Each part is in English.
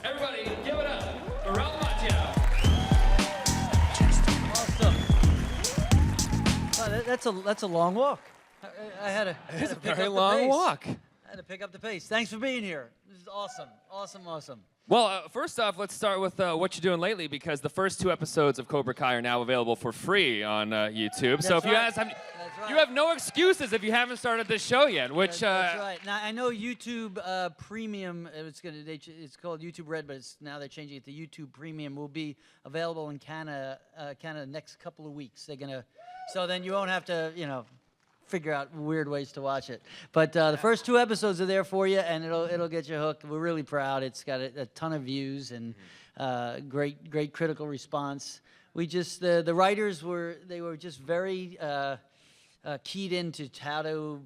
Everybody, give it up for Ralph Macchio. Awesome. That's a long walk. I had to It's a pick up very the long pace. walk. I had to pick up the pace. Thanks for being here. This is awesome. Awesome. Well, first off, let's start with what you're doing lately, because the first 2 episodes of Cobra Kai are now available for free on YouTube. So if you right. guys have, That's right. you have no excuses if you haven't started this show yet. Which That's right. Now I know YouTube Premium. It's called YouTube Red, but now they're changing it to YouTube Premium. Will be available in Canada next couple of weeks. They're gonna, so then you won't have to figure out weird ways to watch it. But the first 2 episodes are there for you, and it'll get you hooked. We're really proud. It's got a ton of views and great critical response. We just the writers were just very keyed into how to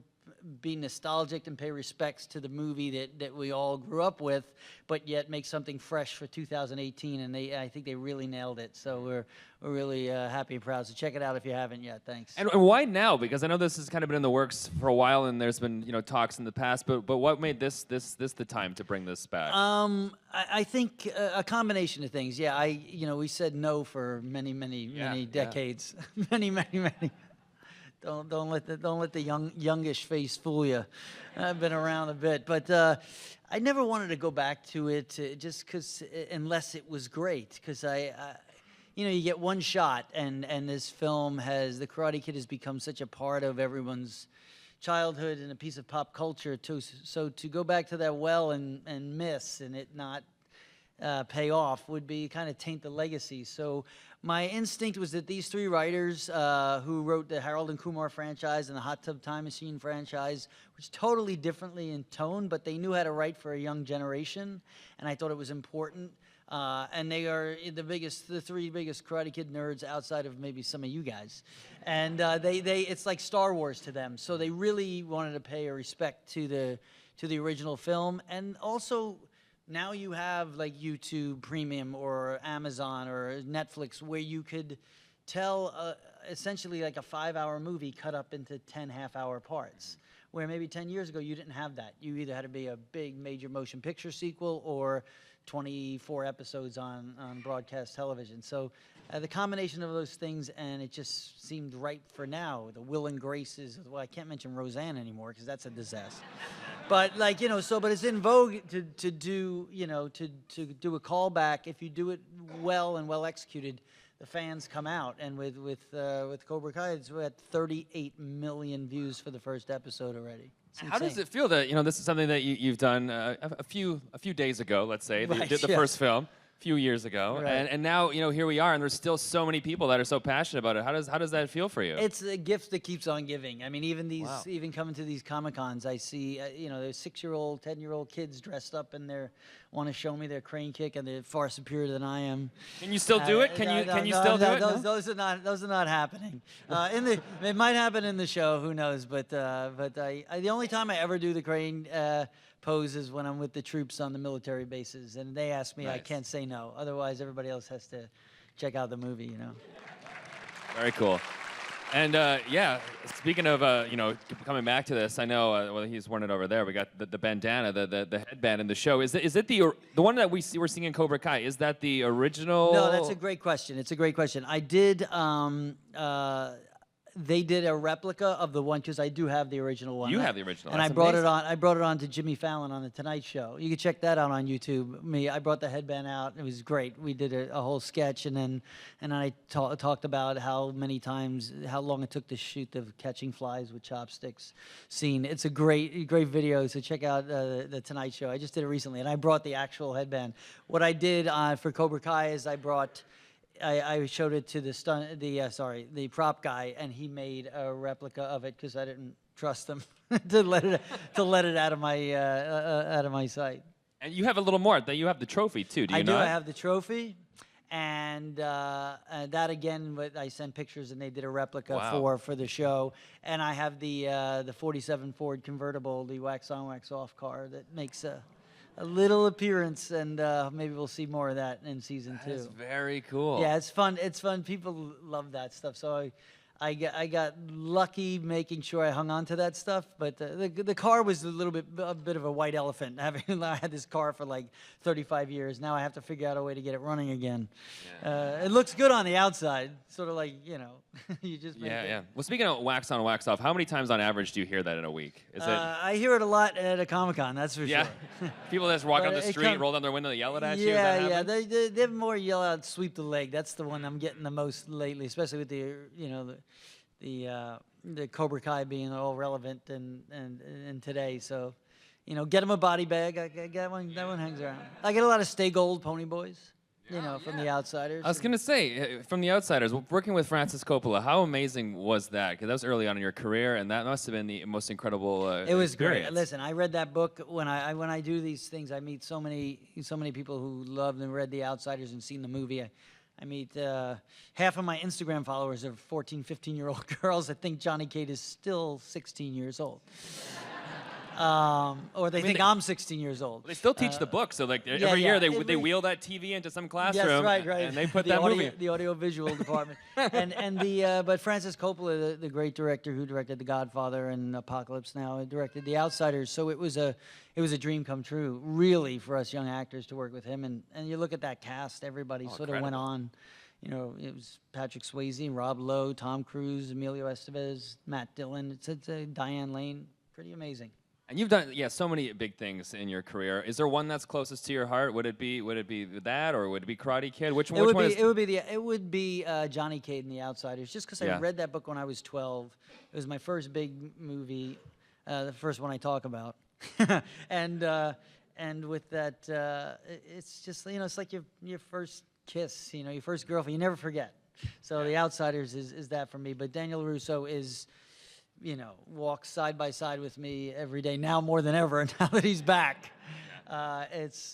be nostalgic and pay respects to the movie that we all grew up with, but yet make something fresh for 2018. And I think they really nailed it. So we're really happy and proud. So check it out if you haven't yet. Thanks. and why now? Because I know this has kind of been in the works for a while, and there's been talks in the past. But what made this the time to bring this back? I think a combination of things. Yeah, we said no for many decades, many. Don't let the youngish face fool you. I've been around a bit, but I never wanted to go back to it just because, unless it was great. Because you get one shot, and this film the Karate Kid has become such a part of everyone's childhood and a piece of pop culture too. So to go back to that well and miss and it not pay off would be kind of taint the legacy. So my instinct was that these 3 writers who wrote the Harold and Kumar franchise and the Hot Tub Time Machine franchise, which totally differently in tone, but they knew how to write for a young generation, and I thought it was important. And they are the 3 biggest Karate Kid nerds outside of maybe some of you guys, and it's like Star Wars to them. So they really wanted to pay a respect to the original film, and also. Now you have like YouTube Premium or Amazon or Netflix where you could tell essentially like a 5-hour movie cut up into 10 half-hour parts. Where maybe 10 years ago you didn't have that. You either had to be a big major motion picture sequel or 24 episodes on broadcast television. So the combination of those things, and it just seemed right for now. The Will and Graces. Well, I can't mention Roseanne anymore because that's a disaster. But but it's in vogue to do to do a callback. If you do it well and well executed, the fans come out. And with Cobra Kai, it's at 38 million views for the first episode already. How does it feel that this is something that you've done a few days ago? Let's say that you did the first film a few years ago, right. and now here we are, and there's still so many people that are so passionate about it. How does that feel for you? It's a gift that keeps on giving. I mean, even coming to these Comic Cons, I see there's 6-year-old, 10-year-old kids dressed up and they want to show me their crane kick, and they're far superior than I am. Can you still do it? Can you still do it? Those are not happening. It might happen in the show. Who knows? But the only time I ever do the crane pose is when I'm with the troops on the military bases, and they ask me. Nice. I can't say no. Otherwise, everybody else has to check out the movie. Very cool. And speaking of coming back to this, I know he's worn it over there. We got the bandana, the headband in the show. Is it the one that we're seeing in Cobra Kai? Is that the original? No, that's a great question. It's a great question. I did. They did a replica of the one because I do have the original one. You have the original, and that's I brought amazing. it on. I brought it on to Jimmy Fallon on the Tonight Show. You can check that out on YouTube. I brought the headband out. It was great. We did a whole sketch, and I talked about how long it took to shoot the catching flies with chopsticks scene. It's a great video. So check out the Tonight Show. I just did it recently, and I brought the actual headband. What I did for Cobra Kai is I showed it to the prop guy, and he made a replica of it because I didn't trust him to let it out of my sight. And you have a little more. You have the trophy too. Do you not? I have the trophy, and that again. But I sent pictures, and they did a replica for the show. And I have the 47 Ford convertible, the wax on, wax off car that makes a little appearance, and maybe we'll see more of that in season 2. That's very cool. Yeah, it's fun. It's fun. People love that stuff. So I got lucky making sure I hung on to that stuff, but the car was a bit of a white elephant. I had this car for like 35 years. Now I have to figure out a way to get it running again. Yeah. It looks good on the outside, sort of like, you know, you just make it. Yeah. Well, speaking of wax on, wax off, how many times on average do you hear that in a week? Is it? I hear it a lot at a Comic Con, that's for sure. People that just walk But on the it street, roll down their window, yell it at you. Yeah, they have more yell out, sweep the leg. That's the one I'm getting the most lately, especially with the, you know, the Cobra Kai being all relevant and today. So, you know, get him a body bag. I got one. That one hangs around. I get a lot of Stay Gold Pony Boys. You know, from the Outsiders. I was gonna say, from the Outsiders, working with Francis Coppola, how amazing was that? Because that was early on in your career, and that must have been the most incredible. It was experience. great. Listen, I read that book when I do these things. I meet so many people who loved and read The Outsiders and seen the movie. I meet half of my Instagram followers are 14, 15-year-old girls. I think Johnny Cade is still 16 years old. Or they think I'm 16 years old. They still teach the book, so like every year they wheel that TV into some classroom, right. and they put that movie. The audio-visual department, but Francis Coppola, the great director who directed The Godfather and Apocalypse Now, directed The Outsiders. So it was a dream come true, really, for us young actors to work with him. And you look at that cast, everybody sort of went on. You know, it was Patrick Swayze, Rob Lowe, Tom Cruise, Emilio Estevez, Matt Dillon. It's Diane Lane. Pretty amazing. And you've done so many big things in your career. Is there one that's closest to your heart? Would it be that, or would it be Karate Kid? Which one? It would be Johnny Cade and The Outsiders. Just because I read that book when I was 12. It was my first big movie, the first one I talk about, and with that, it's just, you know, it's like your first kiss, you know, your first girlfriend. You never forget. So The Outsiders is that for me. But Daniel LaRusso is, you know, walks side by side with me every day now more than ever. Now that he's back, it's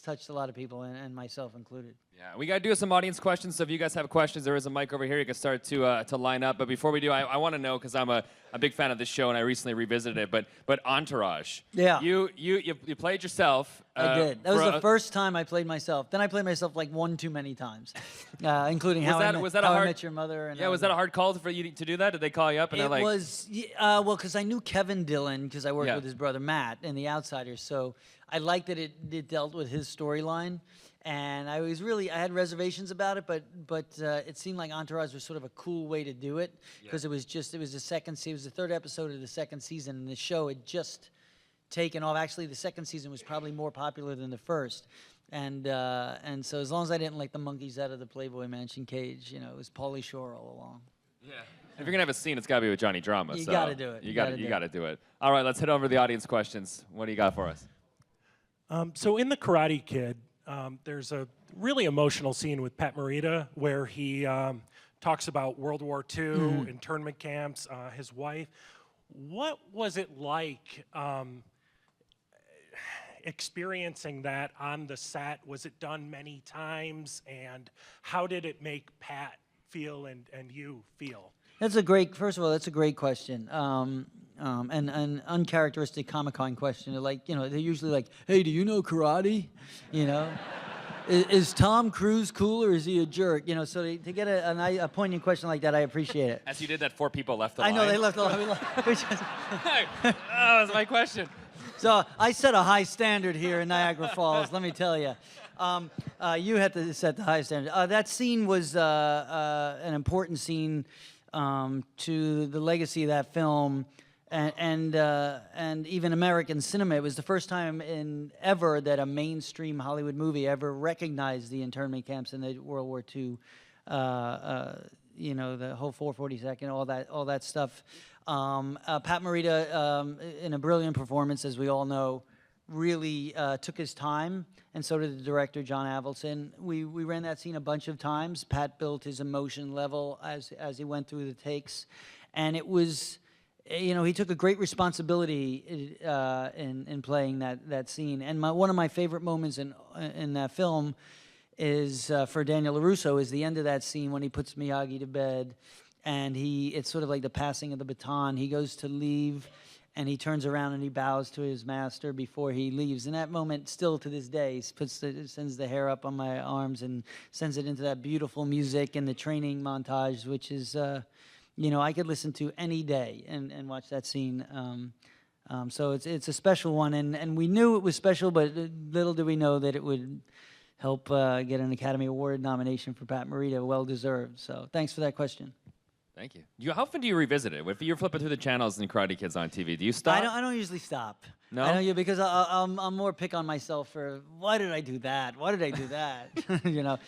touched a lot of people and myself included. Yeah, we got to do some audience questions. So if you guys have questions, there is a mic over here. You can start to line up. But before we do, I want to know, because I'm a big fan of this show and I recently revisited it. But Entourage. Yeah. You played yourself. I did. That was the first time I played myself. Then I played myself like one too many times, including How I Met Your Mother. And was that a hard call for you to do that? Did they call you up? And it was, well, because I knew Kevin Dillon, because I worked with his brother Matt in The Outsiders. So I liked that it dealt with his storyline. And I had reservations about it, but it seemed like Entourage was sort of a cool way to do it, because it was the third episode of the second season, and the show had just taken off. Actually, the second season was probably more popular than the first, and so as long as I didn't like the monkeys out of the Playboy Mansion cage, you know, it was Pauly Shore all along. Yeah. If you're gonna have a scene, it's gotta be with Johnny Drama. You gotta do it. You gotta do it. All right, let's head over to the audience questions. What do you got for us? So in The Karate Kid, there's a really emotional scene with Pat Morita where he talks about World War II, internment camps, his wife. What was it like experiencing that on the set? Was it done many times? And how did it make Pat feel and you feel? First of all, that's a great question. And an uncharacteristic Comic-Con question. Like, you know, they're usually like, hey, do you know karate? You know? Is Tom Cruise cool or is he a jerk? You know, so to get a poignant question like that, I appreciate it. As you did that, 4 people left the line. I know, they left the line. That was my question. So I set a high standard here in Niagara Falls, let me tell you. You had to set the high standard. That scene was an important scene to the legacy of that film. And even American cinema. It was the first time ever that a mainstream Hollywood movie ever recognized the internment camps in the World War II. You know, the whole 442nd, all that stuff. Pat Morita, in a brilliant performance, as we all know, really took his time, and so did the director, John Avildsen. We ran that scene a bunch of times. Pat built his emotion level as he went through the takes, and it was, you know, he took a great responsibility in playing that scene. And one of my favorite moments in that film is for Daniel LaRusso is the end of that scene when he puts Miyagi to bed, and it's sort of like the passing of the baton. He goes to leave, and he turns around and he bows to his master before he leaves. And that moment, still to this day, sends the hair up on my arms and sends it into that beautiful music and the training montage, which is I could listen to any day and watch that scene. So it's a special one, and we knew it was special, but little did we know that it would help get an Academy Award nomination for Pat Morita. Well deserved. So thanks for that question. Thank you. How often do you revisit it? If you're flipping through the channels and Karate Kid's on TV, do you stop? I don't usually stop. No? I don't, because I'm more pick on myself for why did I do that? Why did I do that?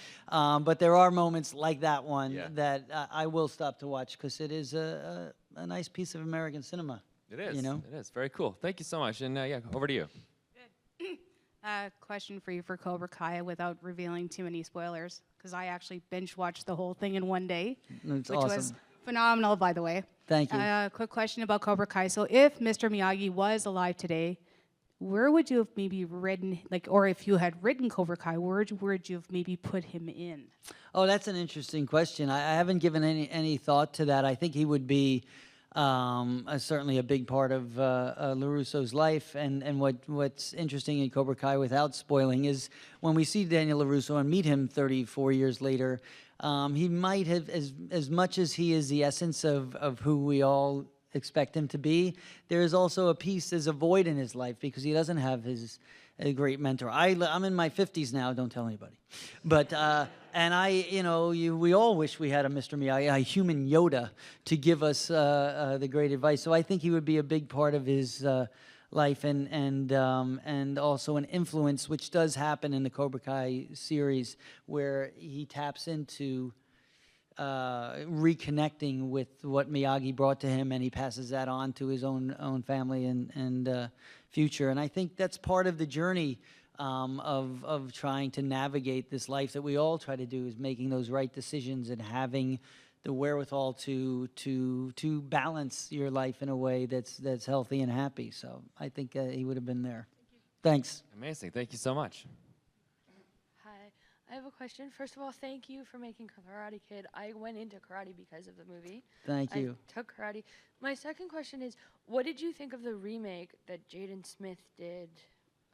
But there are moments like that one that I will stop to watch because it is a nice piece of American cinema. It is. It is very cool. Thank you so much. And over to you. Good. Question for you for Cobra Kai without revealing too many spoilers, because I actually binge watched the whole thing in one day, That's which awesome. was phenomenal, by the way. Thank you. Quick question about Cobra Kai. So if Mr. Miyagi was alive today, where would you have maybe written, or if you had written Cobra Kai, where would you have maybe put him in? Oh, that's an interesting question. I haven't given any thought to that. I think he would be certainly a big part of LaRusso's life. And what's interesting in Cobra Kai, without spoiling, is when we see Daniel LaRusso and meet him 34 years later, he might have, as much as he is the essence of who we all expect him to be, there is also there's a void in his life because he doesn't have a great mentor. I'm in my 50s now, don't tell anybody. But, and we all wish we had a Mr. Miyagi, a human Yoda, to give us the great advice. So I think he would be a big part of his life and also an influence, which does happen in the Cobra Kai series, where he taps into reconnecting with what Miyagi brought to him, and he passes that on to his own family and future. And I think that's part of the journey of trying to navigate this life that we all try to do, is making those right decisions and having the wherewithal to balance your life in a way that's healthy and happy. So I think he would have been there. Thanks. Amazing. Thank you so much. Hi, I have a question. First of all, thank you for making Karate Kid. I went into karate because of the movie. Thank you. I took karate. My second question is, what did you think of the remake that Jaden Smith did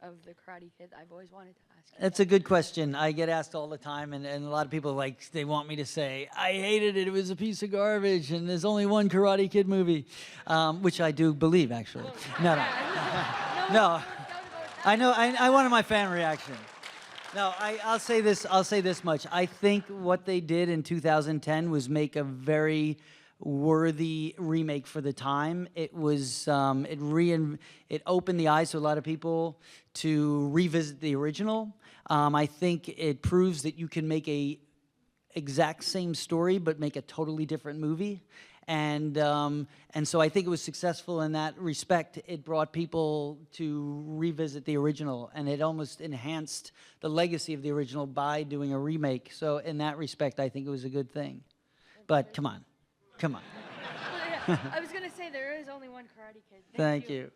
of the Karate Kid? I've always wanted to ask you. That's a good question. I get asked all the time, and a lot of people, they want me to say, I hated it, it was a piece of garbage, and there's only one Karate Kid movie, which I do believe, actually. No. No. I know, I wanted my fan reaction. No, I'll say this much. I think what they did in 2010 was make a very worthy remake for the time. It was it opened the eyes to a lot of people to revisit the original. I think it proves that you can make a exact same story but make a totally different movie. And so I think it was successful in that respect. It brought people to revisit the original, and it almost enhanced the legacy of the original by doing a remake. So in that respect, I think it was a good thing. But come on. I was going to say, there is only one Karate Kid. Thank you.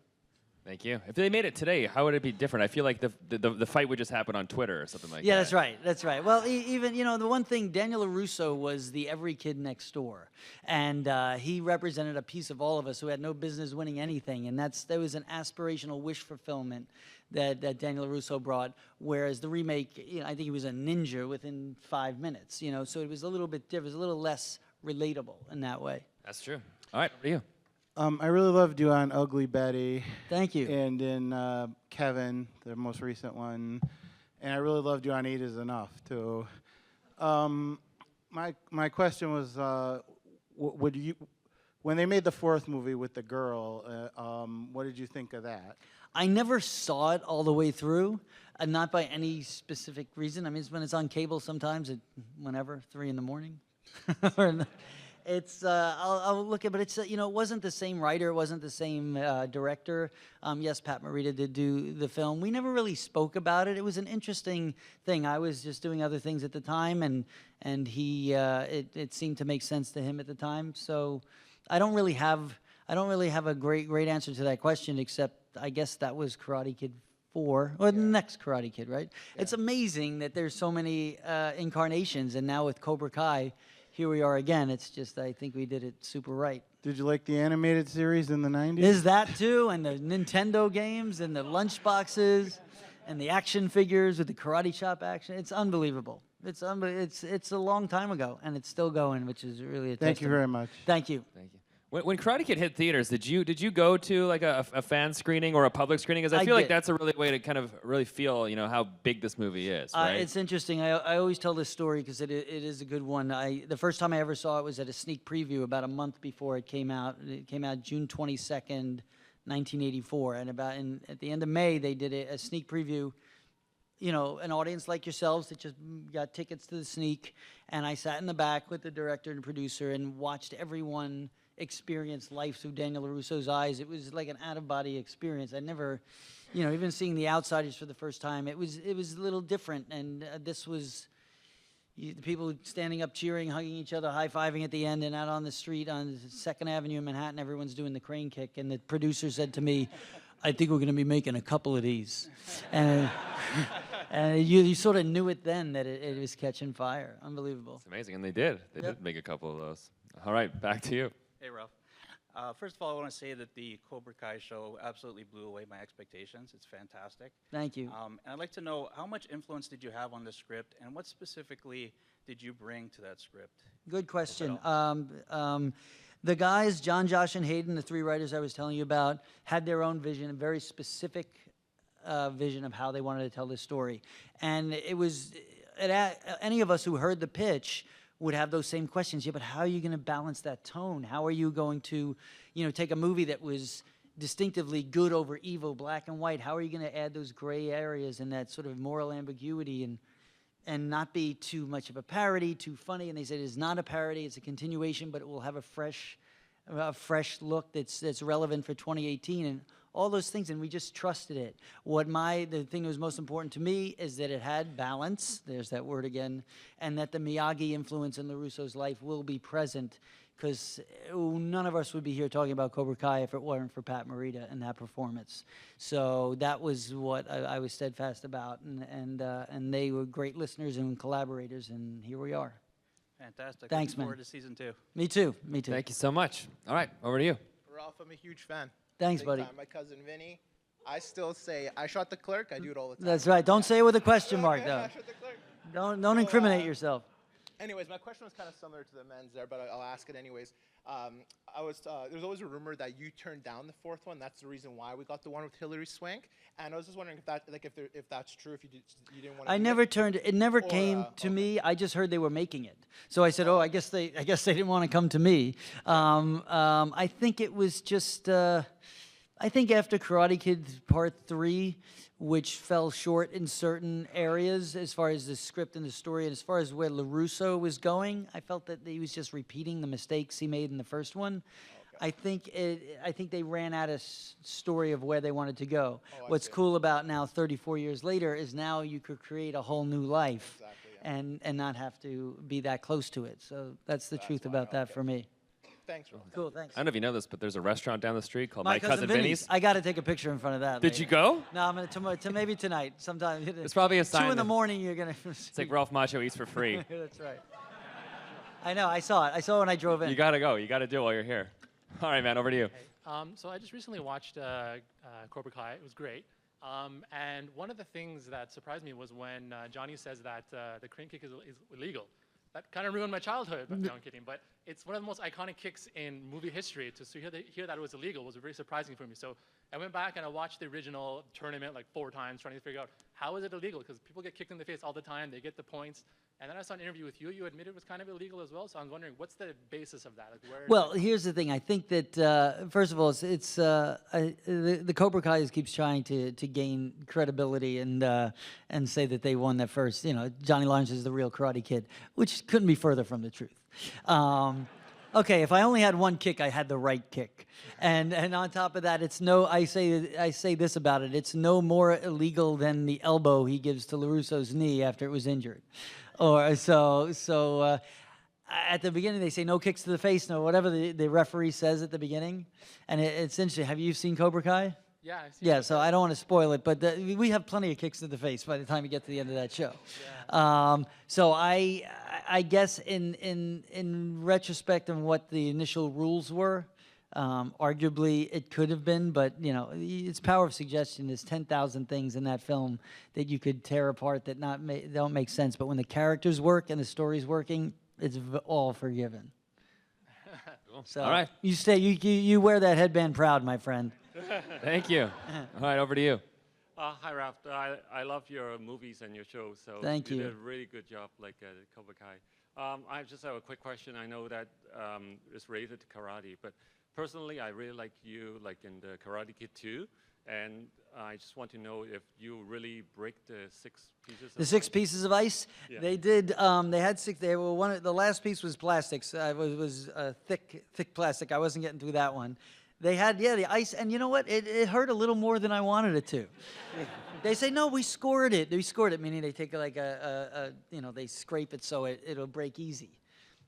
Thank you. If they made it today, how would it be different? I feel like the fight would just happen on Twitter or something like that. Yeah, that's right. That's right. Well, even, the one thing, Daniel LaRusso was the every kid next door. And he represented a piece of all of us who had no business winning anything. And that was an aspirational wish fulfillment that Daniel LaRusso brought. Whereas the remake, I think he was a ninja within 5 minutes. So it was a little bit different. It was a little less relatable in that way. That's true. All right, over to you. I really loved you on Ugly Betty. Thank you. And in Kevin, the most recent one. And I really loved you on Eight Is Enough, too. My question was, when they made the fourth movie with the girl, what did you think of that? I never saw it all the way through, not by any specific reason. I mean, it's when it's on cable sometimes at whenever, 3 in the morning. It's I'll look at, but it's it wasn't the same writer, it wasn't the same director. Yes, Pat Morita did do the film. We never really spoke about it. It was an interesting thing. I was just doing other things at the time, and he it seemed to make sense to him at the time. So I don't really have a great answer to that question, except I guess that was Karate Kid 4, or the next Karate Kid, right? Yeah. It's amazing that there's so many incarnations, and now with Cobra Kai, here we are again. It's just, I think we did it super right. Did you like the animated series in the 90s? Is that too? And the Nintendo games and the lunch boxes. and the action figures with the karate chop action. It's unbelievable. It's a long time ago, and it's still going, which is really a Thank you testament. very much. Thank you. Thank you. When Karate Kid hit theaters, did you go to like a fan screening or a public screening? Because I feel like did. that's a really way to kind of really feel, how big this movie is, right? It's interesting. I always tell this story because it is a good one. The first time I ever saw it was at a sneak preview about a month before it came out. It came out June 22nd, 1984, and at the end of May they did a sneak preview. An audience like yourselves that just got tickets to the sneak, and I sat in the back with the director and producer and watched everyone experience life through Daniel LaRusso's eyes. It was like an out-of-body experience. I never, even seeing The Outsiders for the first time, it was a little different, and this was the people standing up, cheering, hugging each other, high-fiving at the end, and out on the street on 2nd Avenue in Manhattan, everyone's doing the crane kick, and the producer said to me, I think we're going to be making a couple of these. And you sort of knew it then that it was catching fire. Unbelievable. It's amazing, and they did. They did make a couple of those. All right, back to you. Hey, Ralph. First of all, I want to say that the Cobra Kai show absolutely blew away my expectations. It's fantastic. Thank you. And I'd like to know, how much influence did you have on the script, and what specifically did you bring to that script? Good question. The guys, John, Josh, and Hayden, the 3 writers I was telling you about, had their own vision, a very specific vision of how they wanted to tell this story. And it was, any of us who heard the pitch would have those same questions. Yeah, but how are you going to balance that tone? How are you going to, take a movie that was distinctively good over evil, black and white? How are you going to add those gray areas and that sort of moral ambiguity and not be too much of a parody, too funny? And they said it's not a parody, it's a continuation, but it will have a fresh look that's relevant for 2018 and all those things, and we just trusted it. The thing that was most important to me is that it had balance, there's that word again, and that the Miyagi influence in LaRusso's life will be present, because none of us would be here talking about Cobra Kai if it weren't for Pat Morita and that performance. So that was what I was steadfast about, and they were great listeners and collaborators, and here we are. Fantastic. Thanks, Looking man. forward to season 2. Me too. Thank you so much. All right, over to you. Ralph, I'm a huge fan. Thanks, Big buddy. Time. My cousin Vinny. I still say, I shot the clerk. I do it all the time. That's right. Don't say it with a question mark, though. I shot the clerk. Don't incriminate yourself. Anyways, my question was kind of similar to the men's there, but I'll ask it anyways. There's always a rumor that you turned down the 4th one. That's the reason why we got the one with Hilary Swank. And I was just wondering if that's true. If you didn't want to. I never turned. It never came to me. I just heard they were making it, so I said, "Oh, I guess they didn't want to come to me." I think it was just. I think after Karate Kid Part 3, which fell short in certain areas as far as the script and the story, and as far as where LaRusso was going, I felt that he was just repeating the mistakes he made in the first one. I think they ran out of story of where they wanted to go. What's cool about now, 34 years later, is now you could create a whole new life, and not have to be that close to it. So that's the truth about that for me. Thanks, Ralph. Cool, thanks. I don't know if you know this, but there's a restaurant down the street called My Cousin Vinny's. I got to take a picture in front of that. Did you go? No, I'm gonna maybe tonight. Sometime. It's probably a sign. 2 in the that- morning, you're gonna. It's like Ralph Macchio eats for free. That's right. I know. I saw it. I saw it when I drove in. You gotta go. You gotta do it while you're here. All right, man. Over to you. So I just recently watched Cobra Kai. It was great. And one of the things that surprised me was when Johnny says that the crane kick is illegal. That kind of ruined my childhood. No, I'm kidding. But it's one of the most iconic kicks in movie history. To hear that it was illegal was very surprising for me. So I went back and I watched the original tournament like 4 times, trying to figure out how is it illegal? Because people get kicked in the face all the time. They get the points. And then I saw an interview with you. You admitted it was kind of illegal as well. So I'm wondering, what's the basis of that? Like, well, here's the thing. I think that first of all, the Cobra Kai keeps trying to gain credibility and say that they won that first. Johnny Lawrence is the real Karate Kid, which couldn't be further from the truth. Okay, if I only had one kick, I had the right kick, and on top of that, I say this about it. It's no more illegal than the elbow he gives to LaRusso's knee after it was injured. Or so at the beginning they say no kicks to the face, no whatever the referee says at the beginning, and it's interesting. Have you seen Cobra Kai? Yeah, I've seen Yeah, so I don't want to spoil it, but we have plenty of kicks to the face by the time you get to the end of that show. Yeah. So I guess in retrospect of what the initial rules were, Arguably, it could have been, but you know, it's power of suggestion. There's 10,000 things in that film that you could tear apart that don't make sense. But when the characters work and the story's working, it's all forgiven. Cool. So all right. You wear that headband proud, my friend. Thank you. All right, over to you. Hi, Ralph. I love your movies and your shows. So Thank you you. did a really good job, like Cobra Kai. I just have a quick question. I know that it's related to karate, but personally, I really like you, like in the Karate Kid 2, and I just want to know if you really break the 6 pieces. The 6 pieces of ice. Yeah. They did. They had 6. They were the last piece was plastics. Was thick plastic. I wasn't getting through that one. They had the ice, and you know what? It hurt a little more than I wanted it to. They say no, we scored it. We scored it, meaning they take like they scrape it so it'll break easy.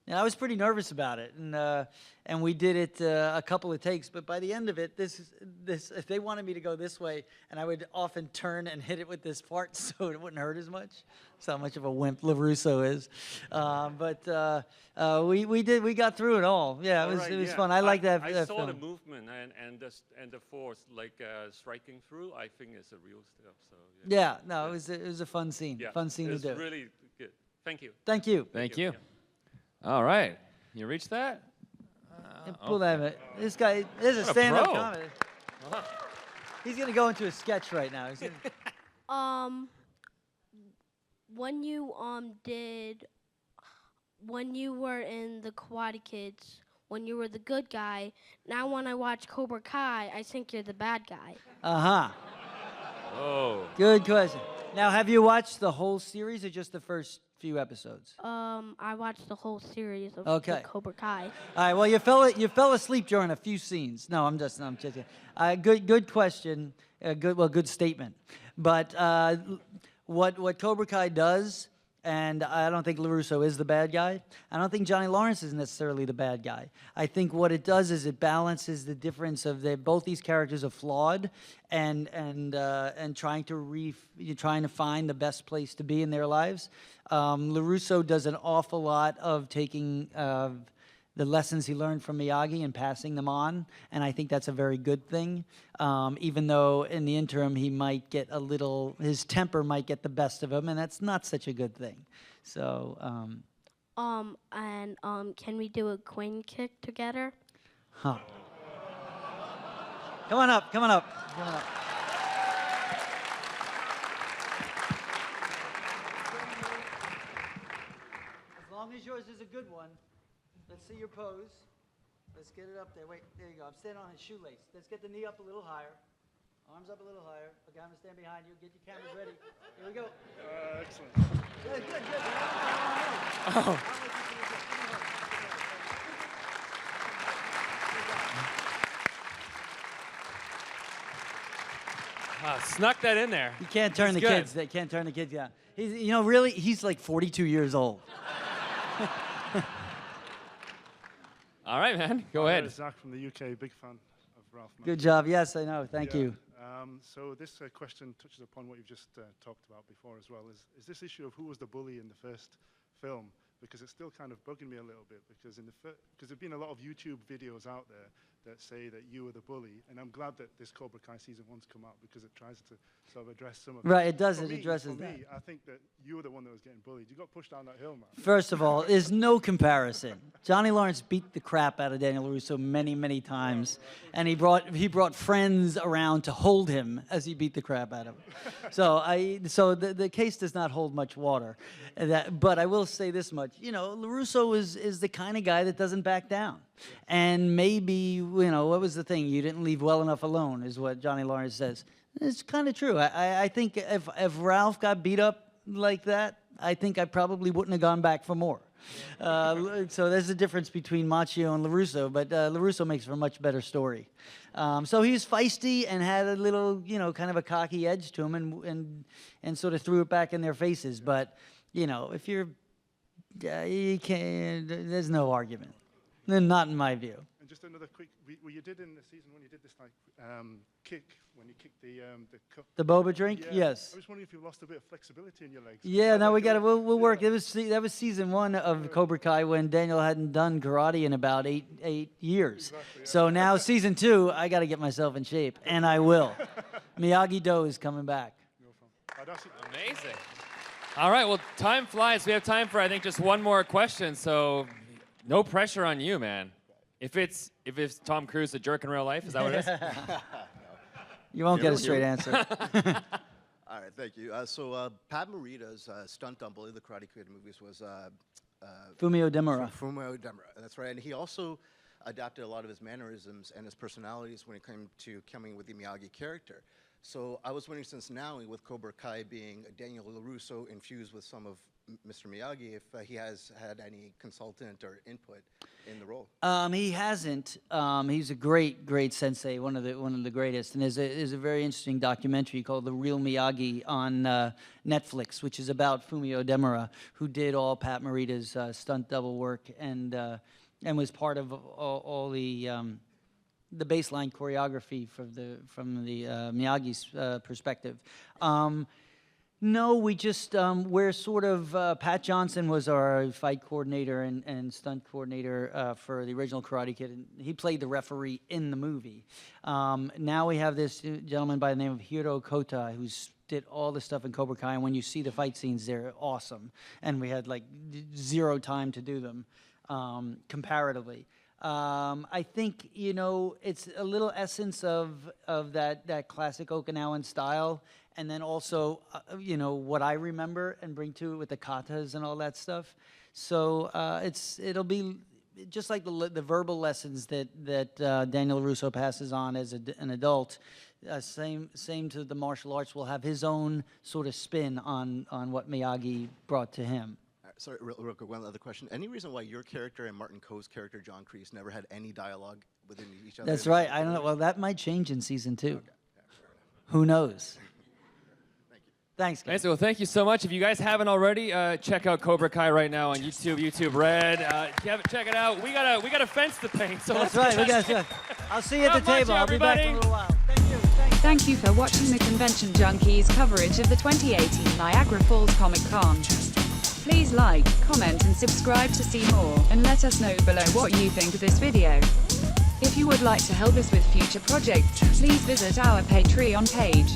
And I was pretty nervous about it, and we did it a couple of takes. But by the end of it, if they wanted me to go this way, and I would often turn and hit it with this part so it wouldn't hurt as much. That's how much of a wimp LaRusso is. We got through it all. Yeah, it was fun. I like that. I saw film. the movement and the force like striking through. I think it's a real stuff. So yeah, no, it was a fun scene. Yeah. Fun scene to do. It's really good. Thank you. Thank you. Thank you. All right. You reached that? Pull that. This guy is a What a stand-up pro. comedy. He's gonna go into a sketch right now. He's gonna When you were in the Karate Kids, when you were the good guy, now when I watch Cobra Kai, I think you're the bad guy. Oh. Good question. Now, have you watched the whole series or just the first few episodes? I watched the whole series of Okay. the Cobra Kai. All right. Well, you fell asleep during a few scenes. No, I'm just kidding. Good question. Good statement. But what Cobra Kai does, and I don't think LaRusso is the bad guy. I don't think Johnny Lawrence is necessarily the bad guy. I think what it does is it balances the difference of both these characters are flawed, and trying to find the best place to be in their lives. LaRusso does an awful lot of taking the lessons he learned from Miyagi and passing them on, and I think that's a very good thing. Even though in the interim he might get his temper might get the best of him, and that's not such a good thing. So. Can we do a queen kick together? Huh. Come on up. As long as yours is a good one. Let's see your pose. Let's get it up there. Wait, there you go. I'm standing on his shoelace. Let's get the knee up a little higher. Arms up a little higher. Okay, I'm going to stand behind you. Get your cameras ready. Here we go. Excellent. Good. Oh. Snuck that in there. You can't turn the kids. They can't turn the kids down. He's like 42 years old. All right, man. Go ahead. Zach from the UK, big fan of Ralph. Good job. Yes, I know. Thank you. So this question touches upon what you've just talked about before as well. Is this issue of who was the bully in the first film? Because it's still kind of bugging me a little bit. Because because there've been a lot of YouTube videos out there that say that you were the bully, and I'm glad that this Cobra Kai season 1's come out because it tries to sort of address some of Right, it does. For It me, addresses for that. me, I think that you were the one that was getting bullied. You got pushed down that hill, man. First of all, there's no comparison. Johnny Lawrence beat the crap out of Daniel LaRusso many, many times, and he brought friends around to hold him as he beat the crap out of him. So the case does not hold much water. But I will say this much: LaRusso is the kind of guy that doesn't back down. And maybe what was the thing? You didn't leave well enough alone, is what Johnny Lawrence says. It's kind of true. I think if Ralph got beat up like that, I think I probably wouldn't have gone back for more. So there's a difference between Macchio and LaRusso, but LaRusso makes for a much better story. So he was feisty and had a little, kind of a cocky edge to him, and sort of threw it back in their faces. But if you can't, there's no argument. Not in my view. And just another quick, well, you did in the season one, you did this like kick when you kicked the cup. The boba drink? Yeah. Yes. I was wondering if you lost a bit of flexibility in your legs. Yeah, now we got to, we'll work. That was season 1 of Cobra Kai when Daniel hadn't done karate in about eight years. Exactly, yeah. So now season 2, I got to get myself in shape, and I will. Miyagi-Do is coming back. Amazing. All right, well, time flies. We have time for, I think, just one more question, so no pressure on you, man. If it's Tom Cruise a jerk in real life, is that what it is? You won't get a straight answer. All right, thank you. Pat Morita's stunt double in the Karate Kid movies was Fumio Demura. Fumio Demura, that's right. And he also adapted a lot of his mannerisms and his personalities when it came to coming with the Miyagi character. So I was wondering, since now with Cobra Kai being Daniel LaRusso infused with some of Mr. Miyagi, if he has had any consultant or input in the role. He hasn't. He's a great sensei, one of the greatest. And there's a very interesting documentary called The Real Miyagi on Netflix, which is about Fumio Demura, who did all Pat Morita's stunt double work and was part of all the baseline choreography from the Miyagi's perspective. No, we just, we're sort of, Pat Johnson was our fight coordinator and stunt coordinator for the original Karate Kid, and he played the referee in the movie. Now we have this gentleman by the name of Hiro Kota, who's did all the stuff in Cobra Kai, and when you see the fight scenes, they're awesome. And we had like 0 time to do them, comparatively. I think, you know, it's a little essence of that classic Okinawan style, and then also, you know, what I remember and bring to it with the katas and all that stuff. So it'll be just like the verbal lessons that Daniel LaRusso passes on as an adult. Same to the martial arts. Will have his own sort of spin on what Miyagi brought to him. Sorry, real quick, one other question. Any reason why your character and Martin Coe's character, John Kreese, never had any dialogue within each other? That's right. I don't know. Well, that might change in season 2. Okay. Yeah, who knows? Thank you. Thanks, guys. Well, thank you so much. If you guys haven't already, check out Cobra Kai right now on YouTube Red. Check it out. We got a fence to paint, so that's right. I'll see you at the table. I'll be back in a little while. Thank you. Thank you for watching the Convention Junkies coverage of the 2018 Niagara Falls Comic Con. Please like, comment and subscribe to see more, and let us know below what you think of this video. If you would like to help us with future projects, please visit our Patreon page.